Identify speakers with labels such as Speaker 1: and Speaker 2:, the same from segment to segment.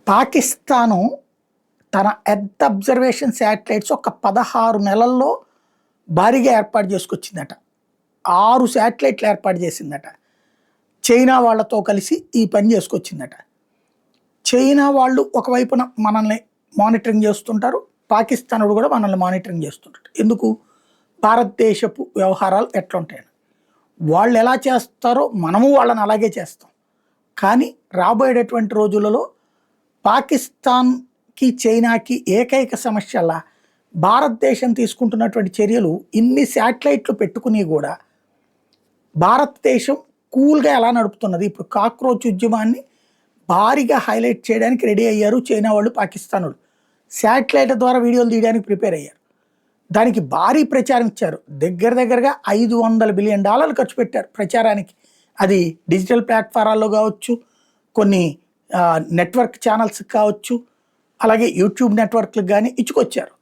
Speaker 1: పాకిస్తాను తన earth observation satellites ఒక 16 నెలల్లో భారీగా ఏర్పాటు చేసుకొచ్చిందట. 6 శాటిలైట్లు ఏర్పాటు చేసిందట. చైనా వాళ్ళతో కలిసి ఈ పని చేసుకొచ్చిందట. చైనా వాళ్ళు ఒకవైపున మనల్ని మానిటరింగ్ చేస్తుంటారు, పాకిస్తానుడు కూడా మనల్ని మానిటరింగ్ చేస్తుంటారు. ఎందుకు? భారతదేశపు వ్యవహారాలు ఎట్లుంటాయని. వాళ్ళు ఎలా చేస్తారో మనము వాళ్ళని అలాగే చేస్తాం. కానీ రాబోయేటటువంటి రోజులలో పాకిస్తాన్కి చైనాకి ఏకైక సమస్యలా భారతదేశం తీసుకుంటున్నటువంటి చర్యలు, ఇన్ని శాటిలైట్లు పెట్టుకుని కూడా భారతదేశం కూల్గా ఎలా నడుపుతున్నది. ఇప్పుడు కాక్రోచ్ ఉద్యమాన్ని భారీగా హైలైట్ చేయడానికి రెడీ అయ్యారు చైనా వాళ్ళు, పాకిస్తాన్ వాళ్ళు. శాటిలైట్ ద్వారా వీడియోలు తీయడానికి ప్రిపేర్ అయ్యారు. దానికి భారీ ప్రచారం ఇచ్చారు. దగ్గరగా $500 బిలియన్ ఖర్చు పెట్టారు ప్రచారానికి. అది డిజిటల్ ప్లాట్ఫారాల్లో కావచ్చు, కొన్ని నెట్వర్క్ ఛానల్స్ కావచ్చు, అలాగే యూట్యూబ్ నెట్వర్క్లకు కానీ ఇచ్చుకొచ్చారు.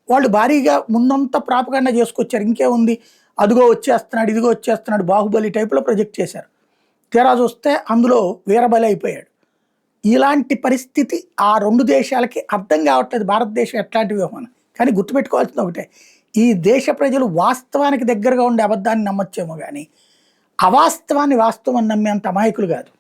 Speaker 1: వాళ్ళు భారీగా ముందంతా ప్రాపగండా చేసుకొచ్చారు. ఇంకేముంది, అదిగో వచ్చేస్తున్నాడు, ఇదిగో వచ్చేస్తున్నాడు, బాహుబలి టైపులో ప్రొజెక్ట్ చేశారు. తీరా చూస్తే అందులో వీరబలి అయిపోయాడు. ఇలాంటి పరిస్థితి ఆ రెండు దేశాలకి అర్థం కావట్లేదు భారతదేశం ఎట్లాంటి వ్యూహం. కానీ గుర్తుపెట్టుకోవాల్సింది ఒకటే, ఈ దేశ ప్రజలు వాస్తవానికి దగ్గరగా ఉండే అబద్ధాన్ని నమ్మొచ్చేమో కానీ అవాస్తవాన్ని వాస్తవం నమ్మేంత అమాయకులు కాదు.